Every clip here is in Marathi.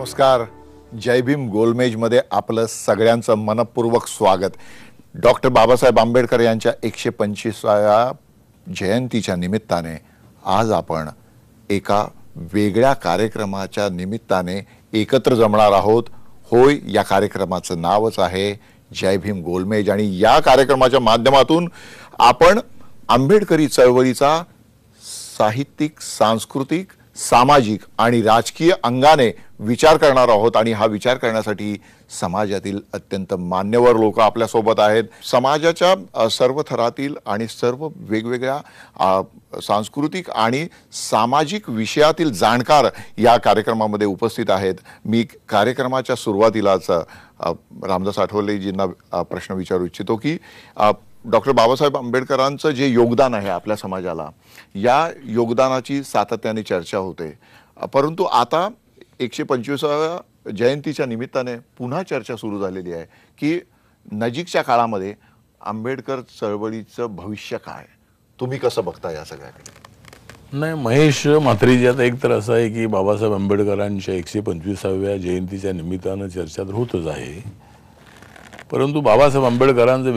नमस्कार. जय भीम गोलमेजमध्ये आपलं सगळ्यांचं मनपूर्वक स्वागत. डॉक्टर बाबासाहेब आंबेडकर यांच्या 125व्या जयंतीच्या निमित्ताने आज आपण एका वेगळ्या कार्यक्रमाच्या निमित्ताने एकत्र जमणार आहोत. होय, या कार्यक्रमाचं नावच आहे जय भीम गोलमेज आणि या कार्यक्रमाच्या माध्यमातून आपण आंबेडकरी चळवळीचा साहित्यिक, सांस्कृतिक, सामाजिक आणि राजकीय अंगाने विचार करणार आहोत. आणि हा विचार करण्यासाठी समाजातील अत्यंत मान्यवर लोक आपल्या सोबत आहेत. समाजाच्या सर्व थरातील आणि सर्व वेगवेगळ्या सांस्कृतिक आणि सामाजिक विषयातील जाणकार या कार्यक्रमामध्ये उपस्थित आहेत. मी कार्यक्रमाच्या सुरुवातीलाच रामदास आठवलेजींना प्रश्न विचारू इच्छितो की डॉक्टर बाबासाहेब आंबेडकरांचं जे योगदान आहे आपल्या समाजाला, या योगदानाची सातत्याने चर्चा होते. परंतु आता 125व्या जयंतीच्या निमित्ताने पुन्हा चर्चा सुरू झालेली आहे की नजीकच्या काळामध्ये आंबेडकर चळवळीचं भविष्य काय. तुम्ही कसं बघता या सगळ्याकडे? नाही, महेश म्हात्रेजी, आता एक तर असं आहे की बाबासाहेब आंबेडकरांच्या 125व्या जयंतीच्या निमित्तानं चर्चा तर होतच आहे, परंतु बाबासाहेब आंबेडकरांचं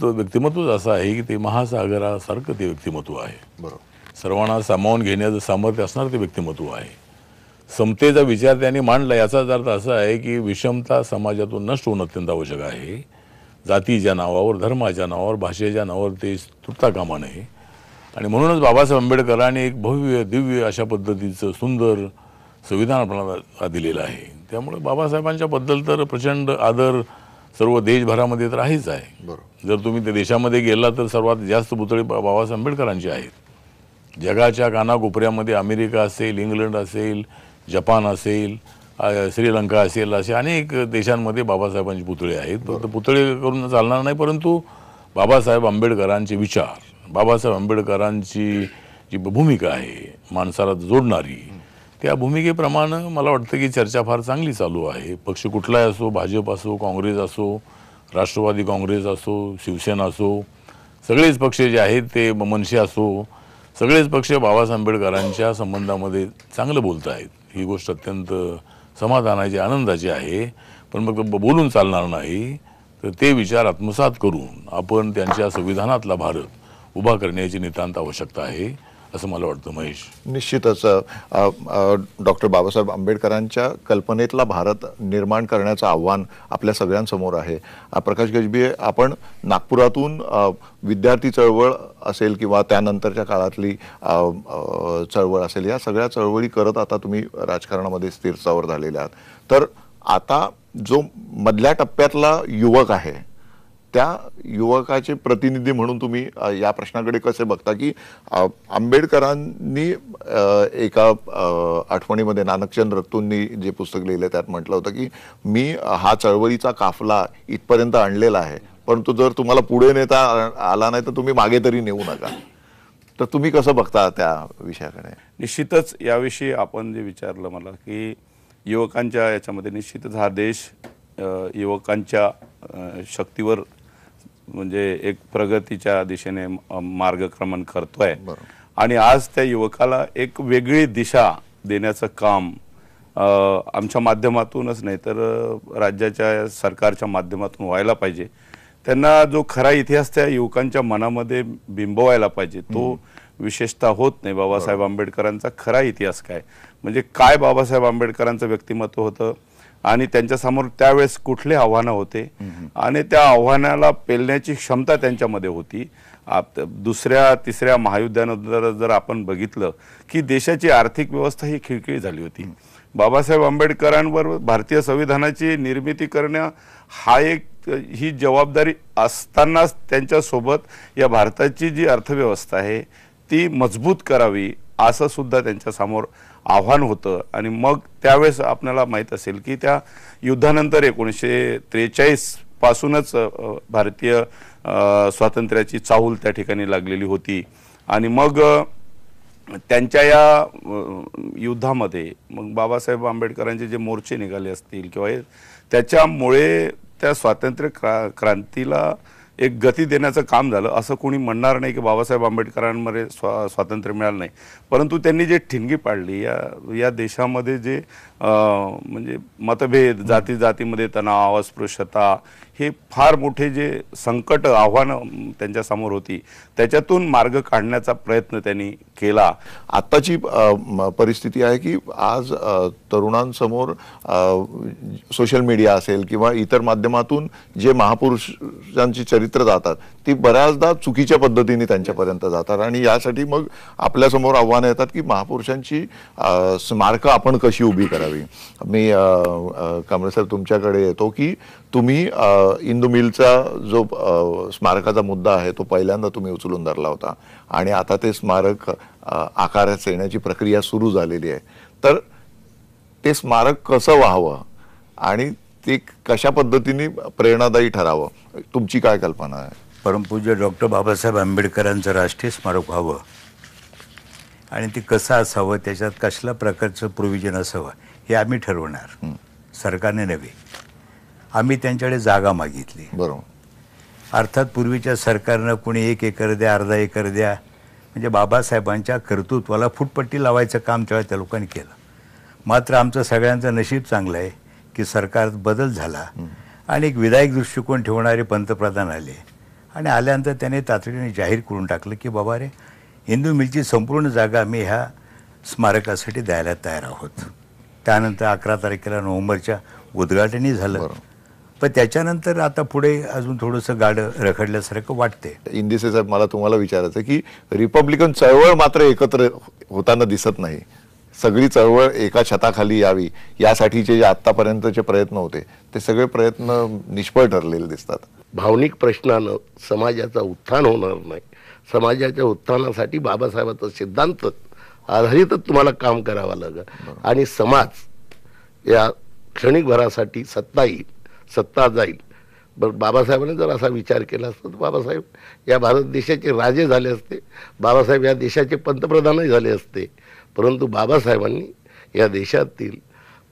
व्यक्तिमत्वच असं आहे की ते महासागरासारखं ते व्यक्तिमत्व आहे. बरोबर. सर्वांना सामावून घेण्याचं सामर्थ्य असणार ते व्यक्तिमत्व आहे. समतेचा विचार त्यांनी मांडला. याचाच अर्थ असा आहे की विषमता समाजातून नष्ट होणं अत्यंत आवश्यक आहे. जातीच्या नावावर, धर्माच्या नावावर, भाषेच्या नावावर ते तुटता कामा नये. आणि म्हणूनच बाबासाहेब आंबेडकरांनी एक भव्य दिव्य अशा पद्धतीचं सुंदर संविधान आपल्याला दिलेलं आहे. त्यामुळे बाबासाहेबांच्या बद्दल तर प्रचंड आदर सर्व देशभरामध्ये तर आहेच आहे. बरोबर. जर तुम्ही त्या देशामध्ये गेला तर सर्वात जास्त पुतळे बाबासाहेब आंबेडकरांचे आहेत. जगाच्या कानाकोपऱ्यामध्ये अमेरिका असेल, इंग्लंड असेल, जपान असेल, श्रीलंका असेल, असे अनेक देशांमध्ये बाबासाहेबांचे पुतळे आहेत. फक्त पुतळे करून चालणार नाही, परंतु बाबासाहेब आंबेडकरांचे विचार, बाबासाहेब आंबेडकरांची जी भूमिका आहे माणसाला जोडणारी, त्या भूमिकेप्रमाणे मला वाटतं की चर्चा फार चांगली चालू आहे. पक्ष कुठलाही असो, भाजप असो, काँग्रेस असो, राष्ट्रवादी काँग्रेस असो, शिवसेना असो, सगळेच पक्ष जे आहेत ते, मनसे असो, सगळेच पक्ष बाबासाहेब आंबेडकरांच्या संबंधामध्ये चांगलं बोलत आहेत. ही गोष्ट अत्यंत समाधानाची, आनंदाची आहे. पण मग बोलून चालणार नाही, तर ते विचार आत्मसात करून आपण त्यांच्या संविधानातला भारत उभा करण्याची नितांत आवश्यकता आहे असं मला वाटतं. महेश, निश्चितच डॉक्टर बाबासाहेब आंबेडकरांच्या कल्पनेतला भारत निर्माण करण्याचं आव्हान आपल्या सगळ्यांसमोर आहे. प्रकाश गजबी, आपण नागपुरातून विद्यार्थी चळवळ असेल किंवा त्यानंतरच्या काळातली चळवळ असेल, या सगळ्या चळवळी करत आता तुम्ही राजकारणामध्ये स्थिरस्थावर झालेले आहात. तर आता जो मधल्या टप्प्यातला युवक आहे, त्या युवकाचे प्रतिनिधी म्हणून तुम्ही या प्रश्नाकडे कसे बघता की आंबेडकरांनी एका आठवणीमध्ये नानकचंद रक्तूंनी जे पुस्तक लिहिलं त्यात म्हटलं होतं की मी हा चळवळीचा काफला इथपर्यंत आणलेला आहे, परंतु जर तुम्हाला पुढे नेता आला नाही तर तुम्ही मागे तरी नेऊ नका. तर तुम्ही कसं बघता त्या विषयाकडे? निश्चितच याविषयी आपण जे विचारलं मला की युवकांच्या याच्यामध्ये, निश्चितच हा देश युवकांच्या शक्तीवर म्हणजे एक प्रगतीच्या दिशेने मार्गक्रमण करतोय. आणि आज त्या युवकाला एक वेगळी दिशा देण्याचं काम आमच्या माध्यमातूनच नाही तर राज्याच्या सरकारच्या माध्यमातून व्हायला पाहिजे. त्यांना जो खरा इतिहास त्या युवकांच्या मनामध्ये बिंबवायला पाहिजे, तो विशेषतः होत नाही. बाबासाहेब आंबेडकरांचा खरा इतिहास काय, म्हणजे काय बाबासाहेब आंबेडकरांचं व्यक्तिमत्व होतं आणि त्यांच्यासमोर त्यावेळेस कुठले आव्हानं होते आणि त्या आव्हानाला पेलण्याची क्षमता त्यांच्यामध्ये होती. दुसऱ्या तिसऱ्या महायुद्धानंतर जर आपण बघितलं की देशाची आर्थिक व्यवस्था ही खिळखिळी झाली होती. बाबासाहेब आंबेडकरांवर भारतीय संविधानाची निर्मिती करणं हा ही जबाबदारी असतानाच त्यांच्यासोबत या भारताची जी अर्थव्यवस्था आहे ती मजबूत करावी असं सुद्धा त्यांच्यासमोर आव्हान होतं. आणि मग त्यावेळेस आपल्याला माहीत असेल की त्या युद्धानंतर 1943 पासूनच भारतीय स्वातंत्र्याची चाहूल त्या ठिकाणी लागलेली होती. आणि मग त्यांच्या या युद्धामध्ये मग बाबासाहेब आंबेडकरांचे जे मोर्चे निघाले असतील किंवा त्याच्यामुळे त्या स्वातंत्र्य क्रांतीला एक गती देण्याचं काम झालं. असं कोणी म्हणणार नाही की बाबासाहेब आंबेडकरांमध्ये स्वातंत्र्य मिळालं नाही, परंतु त्यांनी जे ठिणगी पाडली या देशामध्ये जे म्हणजे मतभेद, जातीमध्ये तणाव, अस्पृश्यता, हे फार मोठे जे संकट आव्हानं त्यांच्यासमोर होती, त्याच्यातून मार्ग काढण्याचा प्रयत्न त्यांनी केला. आत्ताची परिस्थिती आहे की आज तरुणांसमोर सोशल मीडिया असेल किंवा इतर माध्यमातून जे महापुरुषांची चरित्र जातात ती बऱ्याचदा चुकीच्या पद्धतीने त्यांच्यापर्यंत जातात आणि यासाठी मग आपल्यासमोर आव्हानं येतात की महापुरुषांची स्मारकं आपण कशी उभी करावी. मी कांबळे साहेब तुमच्याकडे येतो की तुम्ही इंदू मिलचा जो स्मारकाचा मुद्दा आहे तो पहिल्यांदा तुम्ही उचलून धरला होता आणि आता ते स्मारक आकारात येण्याची प्रक्रिया सुरू झालेली आहे. तर ते स्मारक कसं व्हावं आणि ते कशा पद्धतीने प्रेरणादायी ठरावं, तुमची काय कल्पना आहे? परमपूज्य डॉक्टर बाबासाहेब आंबेडकरांचं राष्ट्रीय स्मारक व्हावं आणि ते कसं असावं, त्याच्यात कसल्या प्रकारचं प्रोव्हिजन असावं हे आम्ही ठरवणार, सरकारने नव्हे. आम्ही त्यांच्याकडे जागा मागितली. बरोबर. अर्थात पूर्वीच्या सरकारनं कोणी 1 एकर द्या, अर्धा एकर द्या, म्हणजे बाबासाहेबांच्या कर्तृत्वाला फुटपट्टी लावायचं काम तेव्हा त्या लोकांनी केलं. मात्र आमचं सगळ्यांचं नशीब चांगलं आहे की सरकारत बदल झाला आणि एक विधायक दृष्टिकोन ठेवणारे पंतप्रधान आले आणि आल्यानंतर त्याने तातडीने जाहीर करून टाकलं की बाबा रे, इंदू मिलची संपूर्ण जागा आम्ही ह्या स्मारकासाठी द्यायला तयार आहोत. त्यानंतर 11 तारखेला नोव्हेंबरच्या उद्घाटनही झालं. पण त्याच्यानंतर आता पुढे अजून थोडंसं गाडं रखडल्यासारखं वाटते. इंदिसे साहेब, मला तुम्हाला विचारायचं की रिपब्लिकन चळवळ मात्र एकत्र होताना दिसत नाही. सगळी चळवळ एका छताखाली यावी यासाठीचे जे आतापर्यंतचे प्रयत्न होते ते सगळे प्रयत्न निष्फळ ठरलेले दिसतात. भावनिक प्रश्नानं समाजाचं उत्थान होणार नाही. समाजाच्या उत्थानासाठी बाबासाहेबांचा सिद्धांत आधारितच तुम्हाला काम करावं लागेल आणि समाज या क्षणिकभरासाठी सत्ता येईल, सत्ता जाईल. बरं, बाबासाहेबांनी जर असा विचार केला असता तर बाबासाहेब या भारत देशाचे राजे झाले असते, बाबासाहेब या देशाचे पंतप्रधानही झाले असते. परंतु बाबासाहेबांनी या देशातील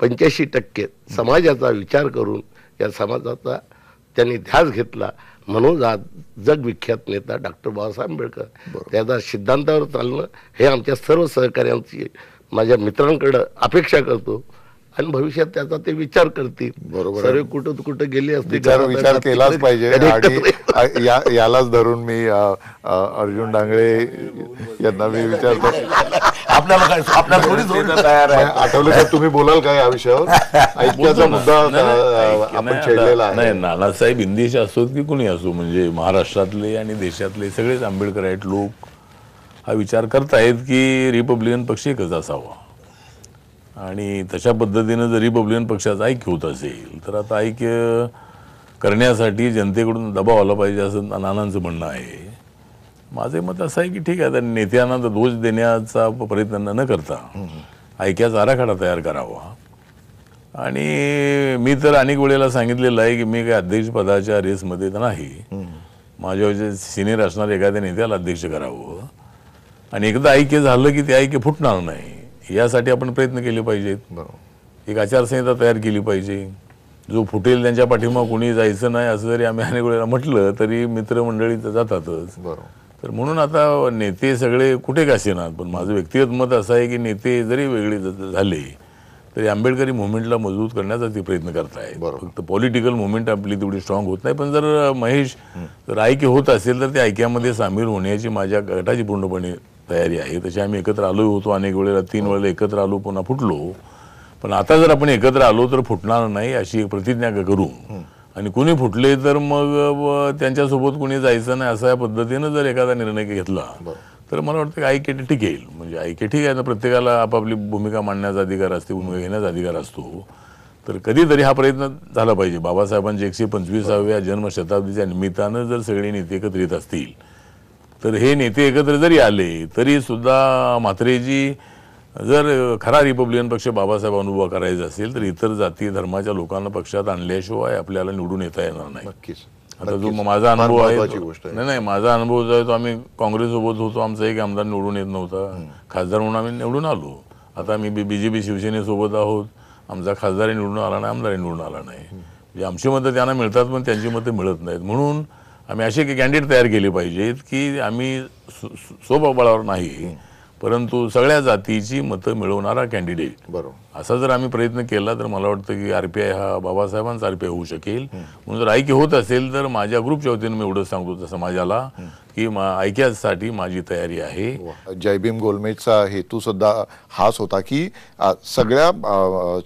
85% समाजाचा विचार करून या समाजाचा त्यांनी ध्यास घेतला. म्हणून आज जगविख्यात नेता डॉक्टर बाबासाहेब आंबेडकर त्याचा सिद्धांतावर चालणं हे आमच्या सर्व सहकार्यांची, माझ्या मित्रांकडं अपेक्षा करतो आणि भविष्यात त्याचा ते विचार करतील. बरोबर. सर्व कुठं गेले असते, विचार केलाच पाहिजे आणि यालाच धरून मी अर्जुन डांगळे यांना मी विचारतो, आठवले साहेब तुम्ही बोलाल का या विषयावर? ऐक्याचा मुद्दा आपण छेडलेला आहे. नाही, नानासाहेब इंदिशे असो की कुणी असो, म्हणजे महाराष्ट्रातले आणि देशातले सगळेच आंबेडकराईट लोक हा विचार करतायत की रिपब्लिकन पक्ष एकच असावा आणि तशा पद्धतीनं जर रिपब्लिकन पक्षाचं ऐक्य होत असेल तर आता ऐक्य करण्यासाठी जनतेकडून दबाव आला पाहिजे असं नानांचं म्हणणं आहे. माझे मत असं आहे की ठीक आहे, नेत्यांना तर दोष देण्याचा प्रयत्न न करता ऐक्याचा आराखडा तयार करावा. आणि मी तर अनेक वेळेला सांगितलेलं आहे की मी काही अध्यक्षपदाच्या रेसमध्ये तर नाही, माझ्या जे सिनियर असणाऱ्या एखाद्या नेत्याला अध्यक्ष करावं आणि एकदा ऐक्य झालं की ते ऐक्य फुटणार नाही यासाठी आपण प्रयत्न केले पाहिजेत. एक आचारसंहिता तयार केली पाहिजे. जो फुटेल त्यांच्या पाठीमागे कोणी जायचं नाही असं जरी आम्ही अनेक वेळेला म्हटलं तरी मित्रमंडळी जातातच. तर म्हणून आता नेते सगळे कुठे का असेनात, पण माझं व्यक्तिगत मत असं आहे की नेते जरी वेगळे झाले तरी आंबेडकरी मुवमेंटला मजबूत करण्याचा ते प्रयत्न करतायत. फक्त पॉलिटिकल मुवमेंट आपली तेवढी स्ट्रॉंग होत नाही. पण जर महेश जर ऐक्य होत असेल तर त्या ऐक्यामध्ये सामील होण्याची माझ्या गटाची पूर्णपणे तयारी आहे. तशी आम्ही एकत्र आलो होतो अनेक वेळेला, 3 वेळेला एकत्र आलो, पुन्हा फुटलो. पण आता जर आपण एकत्र आलो तर फुटणार नाही अशी एक प्रतिज्ञा करू आणि कुणी फुटले तर मग त्यांच्यासोबत कुणी जायचं नाही अशा पद्धतीनं जर एखादा निर्णय घेतला तर मला वाटतं की ऐक्य टिकेल. म्हणजे ऐक्य ठीक आहे ना, प्रत्येकाला आपापली भूमिका मांडण्याचा अधिकार असते, भूमिका घेण्याचा अधिकार असतो. तर कधीतरी हा प्रयत्न झाला पाहिजे. बाबासाहेबांच्या 125व्या जन्मशताब्दीच्या निमित्तानं जर सगळे नेते एकत्र येत असतील तर हे नेते एकत्र जरी आले तरी सुद्धा म्हात्रेजी जर खरा रिपब्लिकन पक्ष बाबासाहेबांना उभा करायचा असेल तर इतर जाती धर्माच्या लोकांना पक्षात आणल्याशिवाय आपल्याला निवडून येता येणार नाही. आता जो माझा अनुभव आहे, नाही माझा अनुभव जो आहे तो आम्ही काँग्रेससोबत होतो, आमचा एक आमदार निवडून येत नव्हता, खासदार म्हणून आम्ही निवडून आलो. आता आम्ही BJP शिवसेनेसोबत आहोत, आमचा खासदारही निवडून आला नाही, आमदारही निवडून आला नाही. म्हणजे आमची मतं त्यांना मिळतात पण त्यांची मतं मिळत नाहीत. म्हणून आम्ही असे की कॅन्डिडेट तयार केले पाहिजेत की आम्ही स्वबळावर नाही, परंतु सगळ्या जातीची मतं मिळवणारा कॅन्डिडेट. बरोबर. असा जर आम्ही प्रयत्न केला तर मला वाटतं की RPI हा बाबासाहेबांचा RPI होऊ शकेल. म्हणून जर ऐक्य होत असेल तर माझ्या ग्रुपच्या वतीनं मी एवढं सांगतो त्या समाजाला की ऐक्यासाठी माझी तयारी आहे. जय भीम गोलमेजचा हेतू सुद्धा हाच होता की सगळ्या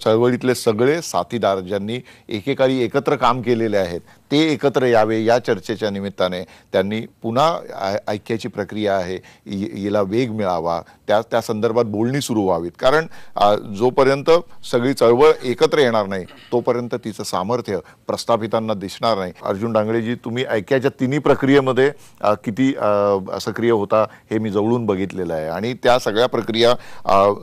चळवळीतले सगळे साथीदार ज्यांनी एकेकाळी एकत्र काम केलेले आहेत ते एकत्र यावे. या चर्चेच्या निमित्ताने त्यांनी पुन्हा ऐक्याची प्रक्रिया आहे हिला वेग मिळावा, त्या संदर्भात बोलणी सुरू व्हावीत. कारण जोपर्यंत सगळी चळवळ एकत्र येणार नाही तोपर्यंत तिचं सामर्थ्य प्रस्थापितांना दिसणार नाही. अर्जुन डांगळेजी, तुम्ही ऐक्याच्या तिन्ही प्रक्रियेमध्ये किती सक्रिय होता हे मी जवळून बघितलेलं आहे आणि त्या सगळ्या प्रक्रिया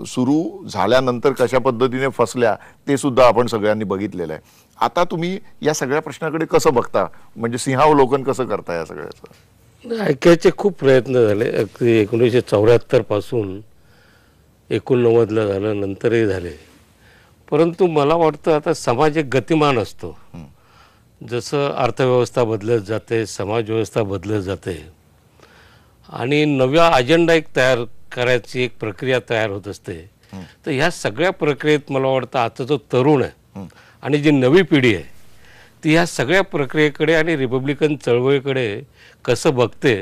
सुरू झाल्यानंतर कशा पद्धतीने फसल्या ते सुद्धा आपण सगळ्यांनी बघितलेलं आहे. आता तुम्ही या सगळ्या प्रश्नाकडे कसं बघता, म्हणजे सिंहावलोकन कसं करता या सगळ्याचं? ऐक्याचे खूप प्रयत्न झाले. अगदी 1974 पासून 89ला झालं, नंतरही झाले. परंतु मला वाटतं आता समाज एक गतिमान असतो. जसं अर्थव्यवस्था बदलत जाते, समाजव्यवस्था बदलत जाते आणि नव्या अजेंडा एक तयार करायची एक प्रक्रिया तयार होत असते. तर ह्या सगळ्या प्रक्रियेत मला वाटतं आजचा जो तरुण आहे आणि जी नवी पिढी आहे ती ह्या सगळ्या प्रक्रियेकडे आणि रिपब्लिकन चळवळीकडे कसं बघते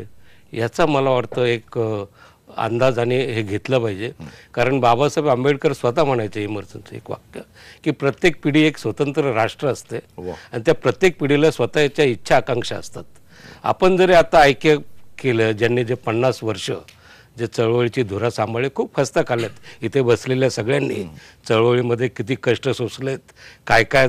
याचा मला वाटतं एक अंदाज आणि हे घेतलं पाहिजे. कारण बाबासाहेब आंबेडकर स्वतः म्हणायचे इमर्जनचं एक वाक्य की प्रत्येक पिढी एक स्वतंत्र राष्ट्र असते आणि त्या प्रत्येक पिढीला स्वतःच्या इच्छा आकांक्षा असतात. आपण जरी आता ऐक्य केलं, ज्यांनी जे 50 वर्ष जे चळवळीची धुरा सांभाळली, खूप खस्ता खाल्ल्यात इथे बसलेल्या सगळ्यांनी, चळवळीमध्ये किती कष्ट सोसलेत, काय काय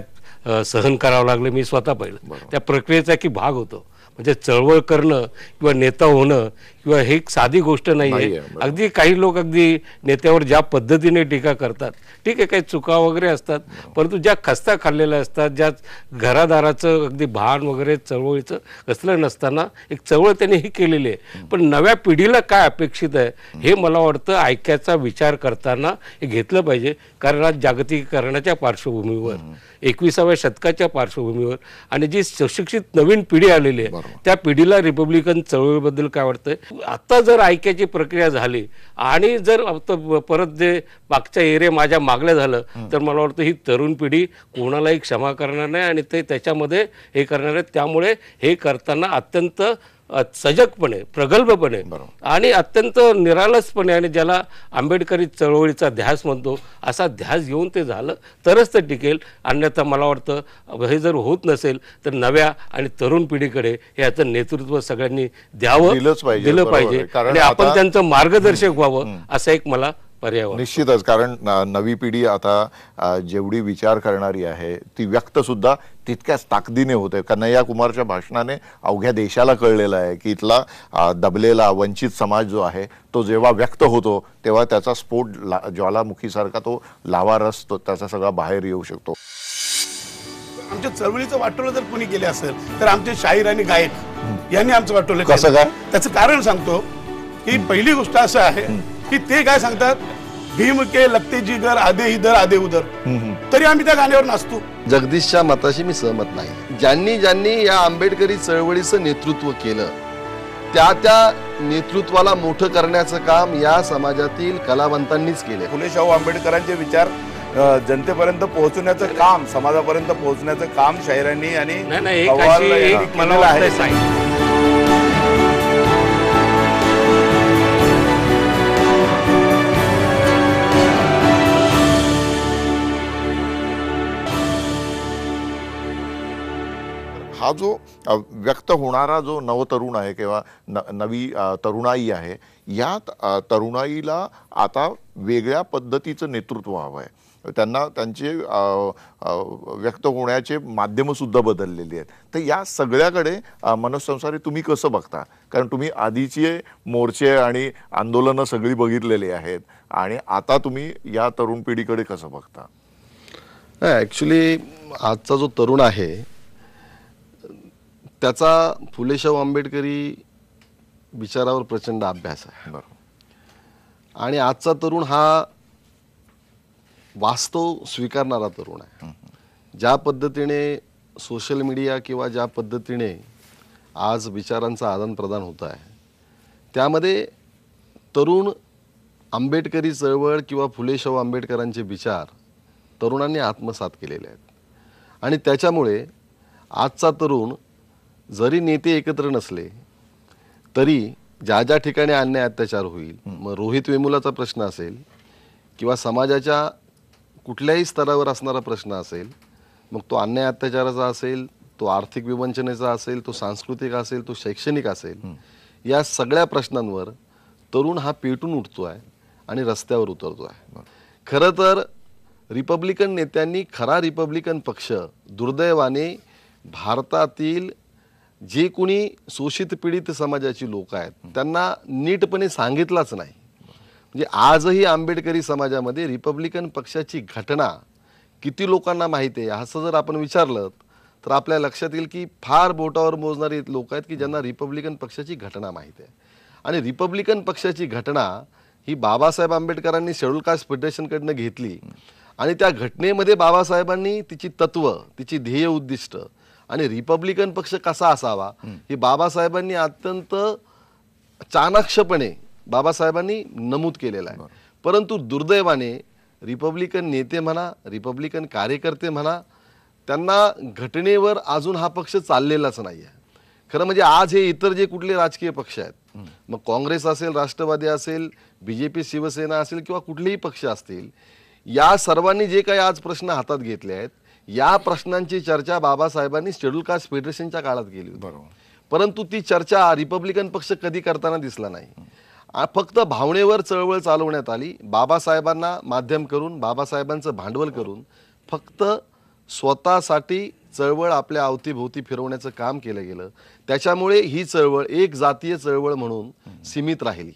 सहन करावं लागलं मी स्वतः पाहिलं. त्या प्रक्रियेचा की भाग होतो. म्हणजे चळवळ करणं किंवा नेता होणं किंवा हे एक साधी गोष्ट नाही आहे. अगदी काही लोक अगदी नेत्यावर ज्या पद्धतीने टीका करतात, ठीक आहे काही चुका वगैरे असतात, परंतु ज्या खस्ता खाल्लेल्या असतात, ज्या घरादाराचं अगदी भान वगैरे चळवळीचं कसलं नसताना एक चळवळ त्यांनी ही केलेली आहे. पण नव्या पिढीला काय अपेक्षित आहे हे मला वाटतं ऐक्याचा विचार करताना हे घेतलं पाहिजे. कारण आज जागतिकीकरणाच्या पार्श्वभूमीवर, 21व्या शतकाच्या पार्श्वभूमीवर आणि जी सुशिक्षित नवीन पिढी आलेली आहे त्या पिढीला रिपब्लिकन चळवळीबद्दल काय वाटतंय. आता जर ऐक्याची प्रक्रिया झाली आणि जर परत जे मागच्या एरे माझ्या मागल्या झालं तर मला वाटतं ही तरुण पिढी कोणालाही क्षमा करणार नाही आणि ते त्याच्यामध्ये हे करणार आहे. त्यामुळे हे करताना अत्यंत सजगपणे, प्रगल्भपणे आणि अत्यंत निरालसपणे आणि ज्याला आंबेडकरी चळवळीचा ध्यास म्हणतो असा ध्यास घेऊन ते झालं तरच ते टिकेल. अन्यथा मला वाटतं हे जर होत नसेल तर नव्या आणि तरुण पिढीकडे याचं नेतृत्व सगळ्यांनी द्यावं, दिलं पाहिजे आणि आपण त्यांचं मार्गदर्शक व्हावं असं एक मला पर्याय. निश्चितच, कारण नवी पिढी आता जेवढी विचार करणारी आहे ती व्यक्त सुद्धा तितक्याच ताकदीने होते. कन्हैया कुमारच्या भाषणाने अवघ्या देशाला कळलेलं आहे की इथला दबलेला वंचित समाज जो आहे तो जेव्हा व्यक्त होतो तेव्हा त्याचा स्फोट ज्वालामुखीसारखा तो लावारस त्याचा सगळा बाहेर येऊ शकतो. आमच्या चळवळीचं वाटोळं जर कोणी केले असेल तर आमचे शाहीर आणि गायक यांनी आमचं वाटोळं कसं केलं. काय? त्याचं कारण सांगतो की पहिली गोष्ट असं आहे की ते काय सांगतात, भीम के लगते जिगर आधे इधर आधे उधर, तरी आम्ही त्या गाण्यावर नाचतो. जगदीशच्या मताशी मी सहमत नाही. ज्यांनी ज्यांनी या आंबेडकरी चळवळीचं नेतृत्व केलं त्या नेतृत्वाला मोठं करण्याचं काम या समाजातील कलावंतांनीच केले. फुले शाहू आंबेडकरांचे विचार जनतेपर्यंत पोहोचवण्याचं काम, समाजापर्यंत पोहोचण्याचं काम शाहिरांनी आणि मला वाटतं हा जो व्यक्त होणारा जो नवतरुण आहे किंवा नवी तरुणाई आहे, या तरुणाईला आता वेगळ्या पद्धतीचं नेतृत्व हवं आहे. त्यांना त्यांचे व्यक्त होण्याचे माध्यमं सुद्धा बदललेली आहेत. तर या सगळ्याकडे मनोज संसारी तुम्ही कसं बघता? कारण तुम्ही आधीचे मोर्चे आणि आंदोलनं सगळी बघितलेली आहेत आणि आता तुम्ही या तरुण पिढीकडे कसं बघता? ॲक्च्युली आजचा जो तरुण आहे त्याचा फुले शाहू आंबेडकरी विचारावर प्रचंड अभ्यास आहे. आणि आजचा तरुण हा वास्तव स्वीकारणारा तरुण आहे. ज्या पद्धतीने सोशल मीडिया किंवा ज्या पद्धतीने आज विचारांचं आदानप्रदान होत आहे त्यामध्ये तरुण आंबेडकरी चळवळ किंवा फुले शाहू आंबेडकरांचे विचार तरुणांनी आत्मसात केलेले आहेत आणि त्याच्यामुळे आजचा तरुण जरी नेते एकत्र नसले तरी ज्या ज्या ठिकाणी अन्याय अत्याचार होईल, मग रोहित वेमुलाचा प्रश्न असेल किंवा समाजाच्या कुठल्याही स्तरावर असणारा प्रश्न असेल, मग तो अन्याय अत्याचाराचा असेल, तो आर्थिक विवंचनेचा असेल, तो सांस्कृतिक असेल, तो शैक्षणिक असेल, या सगळ्या प्रश्नांवर तरुण हा पेटून उठतो आहे आणि रस्त्यावर उतरतो आहे. खरं तर रिपब्लिकन नेत्यांनी खरा रिपब्लिकन पक्ष दुर्दैवाने भारतातील जे कोणी शोषित पीडित समाजाची लोक आहेत त्यांना नीटपणे सांगितलाच नाही. म्हणजे आजही आंबेडकरी समाजामध्ये रिपब्लिकन पक्षाची घटना किती लोकांना माहिती आहे असं जर आपण विचारलं तर आपल्या लक्षात येईल की फार बोटावर मोजणारे लोक आहेत की ज्यांना रिपब्लिकन पक्षाची घटना माहिती आहे. आणि रिपब्लिकन पक्षाची घटना ही बाबासाहेब आंबेडकरांनी शेड्यूल कास्ट फेडरेशनकडनं घेतली आणि त्या घटनेमध्ये बाबासाहेबांनी तिची तत्व, तिची ध्येय उद्दिष्ट आणि रिपब्लिकन पक्ष कसा असावा हे बाबासाहेबांनी अत्यंत चाणाक्षपणे बाबासाहेबांनी नमूद केलेलं आहे. परंतु दुर्दैवाने रिपब्लिकन नेते म्हणा, रिपब्लिकन कार्यकर्ते म्हणा, त्यांना घटनेवर अजून हा पक्ष चाललेलाच नाही आहे. खरं म्हणजे आज हे इतर जे कुठले राजकीय पक्ष आहेत, मग काँग्रेस असेल, राष्ट्रवादी असेल, BJP, शिवसेना असेल किंवा कुठलेही पक्ष असतील, या सर्वांनी जे काही आज प्रश्न हातात घेतले आहेत या प्रश्नांची चर्चा बाबासाहेबांनी शेड्यूल कास्ट फेडरेशनच्या काळात केली होती. परंतु ती चर्चा रिपब्लिकन पक्ष कधी करताना दिसला नाही. फक्त भावनेवर चळवळ चालवण्यात आली. बाबासाहेबांना माध्यम करून, बाबासाहेबांचं भांडवल करून फक्त स्वतःसाठी चळवळ आपल्या अवतीभोवती फिरवण्याचं काम केलं गेलं. त्याच्यामुळे ही चळवळ एक जातीय चळवळ म्हणून सीमित राहिली.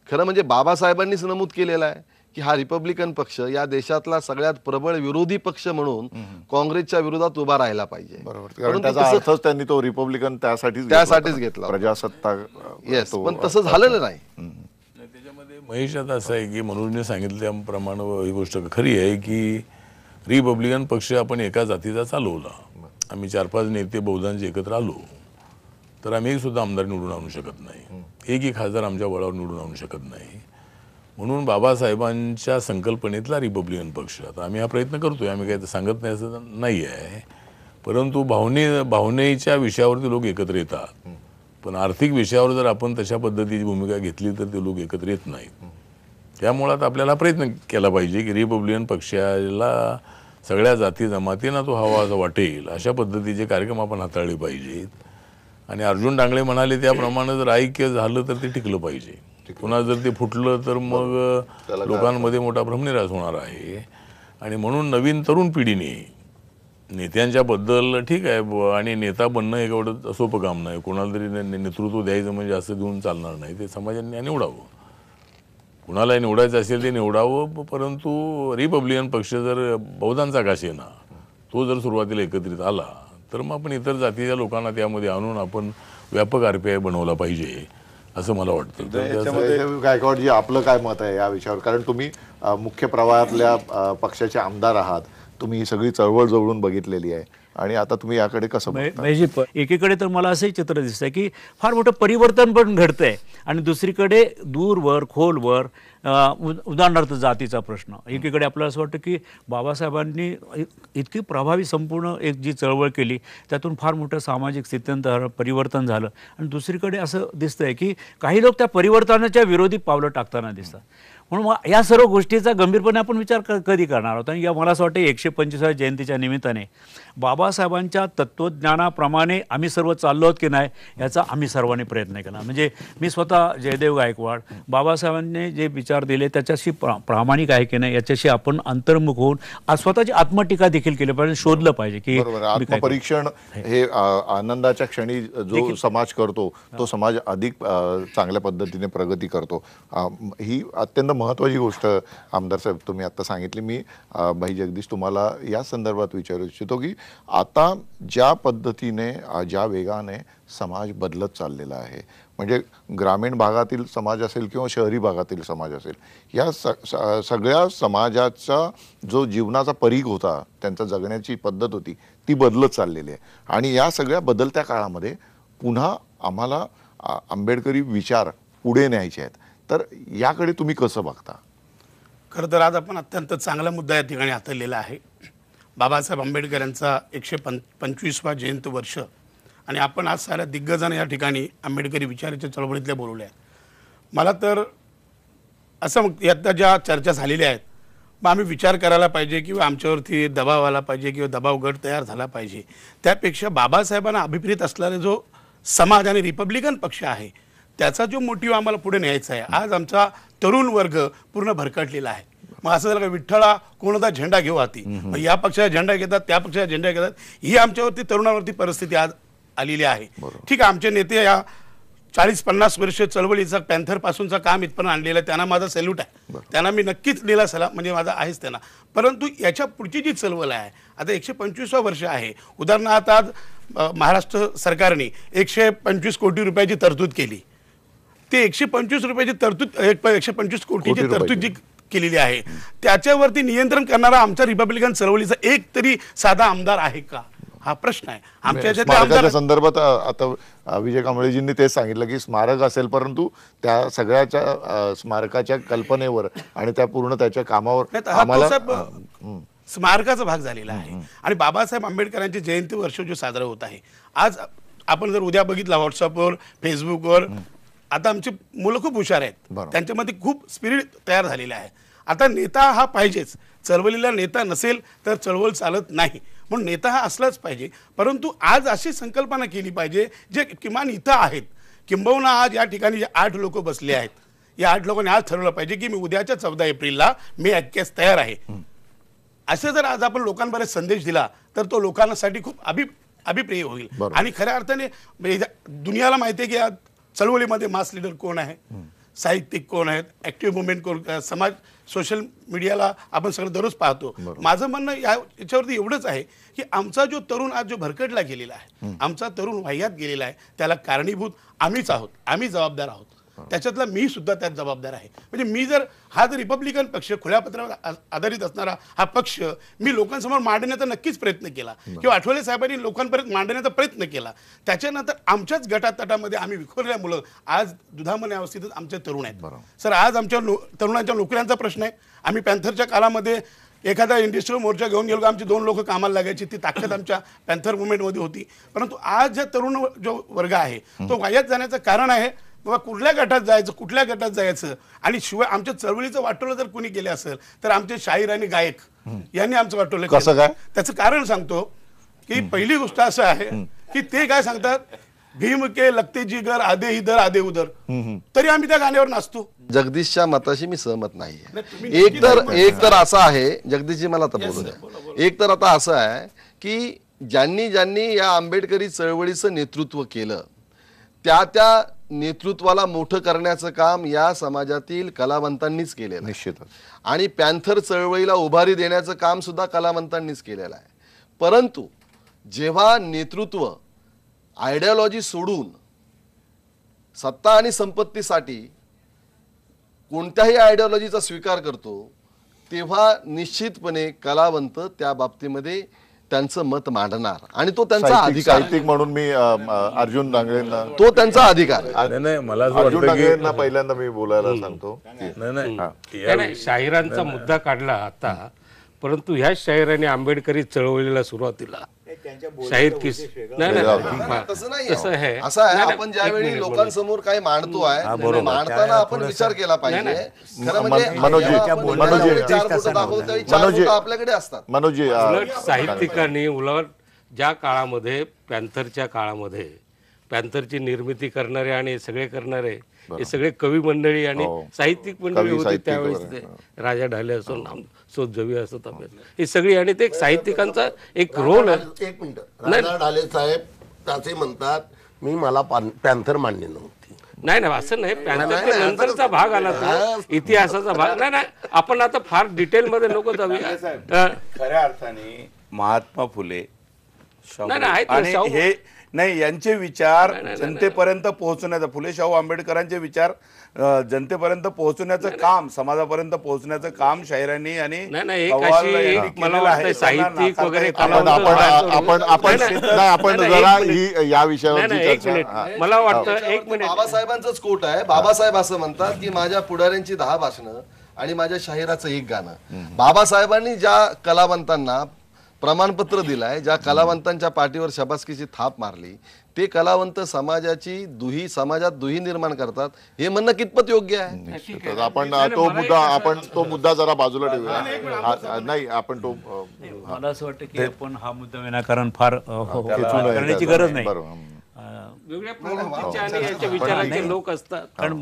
खरं म्हणजे बाबासाहेबांनीच नमूद केलेलं आहे की हा रिपब्लिकन पक्ष या देशातला सगळ्यात प्रबळ विरोधी पक्ष म्हणून काँग्रेसच्या विरोधात उभा राहिला पाहिजे. कारण त्याचा अर्थच त्यांनी तो रिपब्लिकन त्यासाठीच घेतला, प्रजासत्ताक. येस, पण तसं झालेलं नाही. त्याच्यामध्ये महेश आता असं आहे की मनोजने सांगितल्याप्रमाणे ही गोष्ट खरी आहे की रिपब्लिकन पक्ष आपण एका जातीचा चालवला. आम्ही 4-5 नेते बहुधांचे एकत्र आलो तर आम्ही एक सुद्धा आमदार निवडून आणू शकत नाही, एकही खासदार आमच्या बळावर निवडून आणू शकत नाही. म्हणून बाबासाहेबांच्या संकल्पनेतला रिपब्लिकन पक्ष आता आम्ही हा प्रयत्न करतोय, आम्ही काही सांगत नाही असं नाही आहे. परंतु भावनेच्या विषयावरती लोक एकत्र येतात, पण आर्थिक विषयावर जर आपण तशा पद्धतीची भूमिका घेतली तर ते लोक एकत्र येत नाहीत. त्यामुळे आता आपल्याला प्रयत्न केला पाहिजे की रिपब्लिकन पक्षाला सगळ्या जाती जमातींना तो हवा असं वाटेल अशा पद्धतीचे कार्यक्रम आपण हाताळले पाहिजेत. आणि अर्जुन डांगळे म्हणाले त्याप्रमाणे जर ऐक्य झालं तर ते टिकलं पाहिजे. पुन्हा जर ते फुटलं तर मग लोकांमध्ये मोठा भ्रमनिरास होणार आहे. आणि म्हणून नवीन तरुण पिढीने नेत्यांच्या बद्दल ठीक आहे आणि नेता बनणं हे एवढं सोपं काम नाही. कोणाला तरी नेतृत्व द्यायचं म्हणजे असं देऊन चालणार नाही. ते समाजाने निवडावं, कुणाला निवडायचं असेल ते निवडावं. परंतु रिपब्लिकन पक्ष जर बहुधांचा का असेना तो जर सुरुवातीला एकत्रित आला तर मग आपण इतर जातीच्या लोकांना त्यामध्ये आणून आपण व्यापक RPI बनवला पाहिजे असं मला वाटतं. गायकवाडजी, आपलं काय मत आहे या विषयावर? कारण तुम्ही मुख्य प्रवाहातल्या पक्षाचे आमदार आहात, तुम्ही ही सगळी चळवळ जवळून बघितलेली आहे आणि आता तुम्ही याकडे कसं बघता? एकीकडे तर मला असंही चित्र दिसतंय की फार मोठं परिवर्तन पण घडतंय आणि दुसरीकडे दूरवर खोलवर उदाहरणार्थ जातीचा प्रश्न. एकीकडे आपल्याला असं वाटतं की बाबासाहेबांनी इतकी प्रभावी संपूर्ण एक जी चळवळ केली त्यातून फार मोठं सामाजिक स्थित्यंतर परिवर्तन झालं. आणि दुसरीकडे असं दिसतंय की काही लोक त्या परिवर्तनाच्या विरोधी पावलं टाकताना दिसतात. म्हणून या सर्व गोष्टीचा गंभीरपणे आपण विचार कधी करणार आहोत. आणि मला असं वाटतं 125व्या जयंतीच्या निमित्ताने बाबासाहेबांच्या तत्त्वज्ञानाप्रमाणे आम्ही सर्व चाललो आहोत की नाही याचा आम्ही सर्वांनी प्रयत्न केला. म्हणजे मी स्वतः जयदेव गायकवाड, बाबासाहेबांनी जे विचार दिले त्याच्याशी प्रामाणिक आहे की नाही याच्याशी आपण अंतर्मुख होऊन स्वतःची आत्मटीका देखील केली पाहिजे, शोधलं पाहिजे की आत्मपरीक्षण हे आनंदाच्या क्षणी जो समाज करतो तो समाज अधिक चांगल्या पद्धतीने प्रगती करतो. ही अत्यंत महत्त्वाची गोष्ट आमदार साहेब तुम्ही आता सांगितली. मी भाई जगदीश तुम्हाला या संदर्भात विचारू इच्छितो की आता ज्या पद्धतीने ज्या वेगाने समाज बदलत चाललेला आहे, म्हणजे ग्रामीण भागातील समाज असेल किंवा शहरी भागातील समाज असेल, या सगळ्या समाजाचा जो जीवनाचा परीघ होता, त्यांचा जगण्याची पद्धत होती ती बदलत चाललेली आहे. आणि या सगळ्या बदलत्या काळामध्ये पुन्हा आम्हाला आंबेडकरी विचार पुढे न्यायचे आहेत. तर याकडे तुम्ही कसं बघता? खरं तर आज आपण अत्यंत चांगला मुद्दा या ठिकाणी हाताळलेला आहे. बाबासाहेब आंबेडकर यांचा 125वा जयंती वर्ष आणि आपण आज साऱ्या दिग्गजांना या ठिकाणी आंबेडकरी विचाराच्या चळवळीतल्या बोलवले आहेत. मला तर असं यात ज्या चर्चा झालेल्या आहेत मग आम्ही विचार करायला पाहिजे किंवा आमच्यावरती दबाव आला पाहिजे किंवा दबाव गट तयार झाला पाहिजे. त्यापेक्षा बाबासाहेबांना अभिप्रेत असणारा जो समाज आणि रिपब्लिकन पक्ष आहे त्याचा जो मोटिव्ह आम्हाला पुढे न्यायचा आहे. आज आमचा तरुण वर्ग पूर्ण भरकटलेला आहे. मग असं झालं का विठ्ठला कोणता झेंडा घेऊ हाती, मग या पक्षाचा झेंडा घेतात त्या पक्षाचा झेंडा घेतात, ही आमच्यावरती तरुणावरती परिस्थिती आज आलेली आहे. ठीक आहे, आमचे नेते या 40-50 वर्ष चळवळीचा पॅन्थर पासूनचा काम इथपर्यंत आणलेलं आहे, त्यांना माझा सॅल्यूट आहे, त्यांना मी नक्कीच दिला सलाम, म्हणजे माझा आहेच त्यांना. परंतु याच्या पुढची जी चळवळ आहे आता 125वा वर्ष आहे. उदाहरणार्थ आज महाराष्ट्र सरकारने 125 कोटी रुपयाची तरतूद केली. ते 125 रुपयाची तरतूद 125 कोटीची तरतूद जी केलेली आहे त्याच्यावरती नियंत्रण करणारा आमच्या रिपब्लिकन चळवळीचा एक तरी साधा आमदार आहे का, हा प्रश्न आहे. आमच्या स्मारकाच्या संदर्भात आता विजय कांबळेजींनी तेच सांगितलं की स्मारक असेल परंतु त्या सगळ्याच्या स्मारकाच्या कल्पनेवर आणि त्या पूर्ण त्याच्या कामावर आम्हाला स्मारकाचा भाग झालेला आहे. आणि बाबासाहेब आंबेडकरांची जयंती वर्ष जो साजरा होत आहे, आज आपण जर उद्या बघितला व्हॉट्सअपवर फेसबुकवर, आता आमची मुलं खूप हुशार आहेत, त्यांच्यामध्ये खूप स्पिरिट तयार झालेलं आहे. आता नेता हा पाहिजेच, चळवळीला नेता नसेल तर चळवळ चालत नाही, म्हणून नेता हा असलाच पाहिजे. परंतु आज अशी संकल्पना केली पाहिजे जे किमान इथं आहेत, किंबहुना आज या ठिकाणी जे 8 लोक बसले आहेत, या 8 लोकांनी आज ठरवलं पाहिजे की मी उद्याच्या 14 एप्रिलला मी ऐक्यास तयार आहे. असं जर आज आपण लोकांपर्यंत संदेश दिला तर तो लोकांसाठी खूप अभिप्रेय होईल. आणि खऱ्या अर्थाने दुनियाला माहिती आहे की आज चळवळीमध्ये मास लीडर कोण आहे, साहित्यिक कोण आहेत, ऍक्टिव्ह मुवमेंट कोण, समाज सोशल मीडियाला आपण सगळं दररोज पाहतो. माझं म्हणणं याच्यावरती एवढंच आहे की आमचा जो तरुण आज जो भरकटला गेलेला आहे, आमचा तरुण वाह्यात गेलेला आहे, त्याला कारणीभूत आम्हीच आहोत, आम्ही जबाबदार आहोत. त्याच्यातला मी सुद्धा त्यात जबाबदार आहे. म्हणजे मी जर हा जर रिपब्लिकन पक्ष खुल्या पत्रावर आधारित असणारा हा पक्ष मी लोकांसमोर मांडण्याचा नक्कीच प्रयत्न केला किंवा आठवले साहेबांनी लोकांपर्यंत मांडण्याचा प्रयत्न केला. त्याच्यानंतर आमच्याच गटातटामध्ये आम्ही विखुरल्यामुळं आज दुधामने अवस्थेतच आमचे तरुण आहेत. सर आज आमच्या तरुणांच्या नोकऱ्यांचा प्रश्न आहे. आम्ही पॅन्थरच्या काळामध्ये एखादा इंडस्ट्रियल मोर्चा घेऊन गेलो, आमची 2 लोक कामाला लागायची, ती ताकद आमच्या पॅन्थर मुवमेंटमध्ये होती. परंतु आज ज्या तरुण जो वर्ग आहे तो वाह्यात जाण्याचं कारण आहे बाबा कुठल्या गटात जायचं, कुठल्या गटात जायचं. आणि शिवाय आमच्या चळवळीचं वाटोळं जर कोणी केलं असेल तर आमचे शाहीर आणि गायक यांनी आमचं वाटोळं कसं काय? त्याचं कारण सांगतो की पहिली गोष्ट असं आहे की ते काय सांगतात, भीम के लगते जिगर आधे इधर आधे उधर, तरी आम्ही त्या गाण्यावर नाचतो. जगदीशच्या मताशी मी सहमत नाहीये. एक तर असं आहे, जगदीशजी मला आता बोलू द्या. एक तर आता असं आहे की ज्यांनी या आंबेडकरी चळवळीचं नेतृत्व केलं त्या नेतृत्वाला मोठं करण्याचं काम या समाजातील कलावंतांनीच केलेलं निश्चितच. आणि पॅन्थर चळवळीला उभारी देण्याचं काम सुद्धा कलावंतांनीच केलेलं आहे. परंतु जेव्हा नेतृत्व आयडियोलॉजी सोडून सत्ता आणि संपत्तीसाठी कोणत्याही आयडियोलॉजीचा स्वीकार करतो तेव्हा निश्चितपणे कलावंत त्या बाबतीमध्ये त्यांचं मत मांडणार आणि तो त्यांचा अधिकार. साहित्यिक म्हणून मी अर्जुन डांगरेंना, तो त्यांचा अधिकार आहे. नाही मला असं अर्जुन वाटतं की डांगरेंना पहिल्यांदा मी बोलायला सांगतो. नाही शाहिरांचा मुद्दा काढला आता, परंतु ह्या शाहिरांनी आंबेडकरी चळवळीला सुरुवातीला शाहीर किस तसं नाही असं आहे. आपण ज्यावेळी लोकांसमोर काही मांडतो आहे मांडताना आपण विचार केला पाहिजे. खरं म्हणजे आपल्याकडे असतात. मनोजी साहित्यिकांनी उलट ज्या काळामध्ये पॅन्थरच्या पॅन्थरची निर्मिती करणारे आणि सगळे करणारे हे सगळे कवी मंडळी आणि साहित्यिक मंडळी होती त्यावेळेस. ते राजा ढाले असो, नामसोद जवी असो, हे सगळी, आणि ते साहित्यिकांचा एक रोल आहे. एक मिनिट, राजा ढाले साहेब त्याचे म्हणतात मी मला पॅन्थर मान्य नव्हती. नाही असं नाही, पॅन्थरचा नंतरचा भाग आला तो इतिहासाचा भाग. नाही आपण आता फार डिटेल मध्ये नको जाऊया. खऱ्या अर्थाने महात्मा फुले, नाही, नाही, आहेत ना, आणि शाहू- हे नाही यांचे विचार नाही, नाही, जनतेपर्यंत पोहोचण्याचं, फुले शाहू आंबेडकरांचे विचार जनतेपर्यंत पोहोचण्याचं काम, समाजापर्यंत पोहोचण्याचं काम शाहिरांनी आणि नाही, नाही, एक कव्वाल अशी यांनी मला केलेलं वाटतं आहे. साहित्यिक त्यांना वगैरे नाकारता येत आपण नाही. आपण आपण आपण नाही, जरा एक ही या विषयावर नाही, एक मिनिट मला वाटतं एक मिनिट बाबासाहेबांचंच कोट आहे. बाबासाहेब असं म्हणतात की माझ्या पुढाऱ्यांची 10 भाषणं आणि माझ्या शाहिराचं एक गाणं. बाबासाहेबांनी ज्या कलावंतांना प्रमाणपत्र दिलाय, ज्या कलावंतांच्या पाठीवर शबासकीची थाप मारली, ते कलावंत समाजात दुही निर्माण करतात, हे म्हणणं कितपत योग्य आहे? निश्चितच आपण तो मुद्दा जरा बाजूला ठेवूया. नाही आपण तो मला असं वाटतं की आपण हा मुद्दा विनाकारण फार करण्याची गरज नाही. वेगळ्या प्रवृत्तीचे आणि याच्या विचारांचे लोक असतात. कारण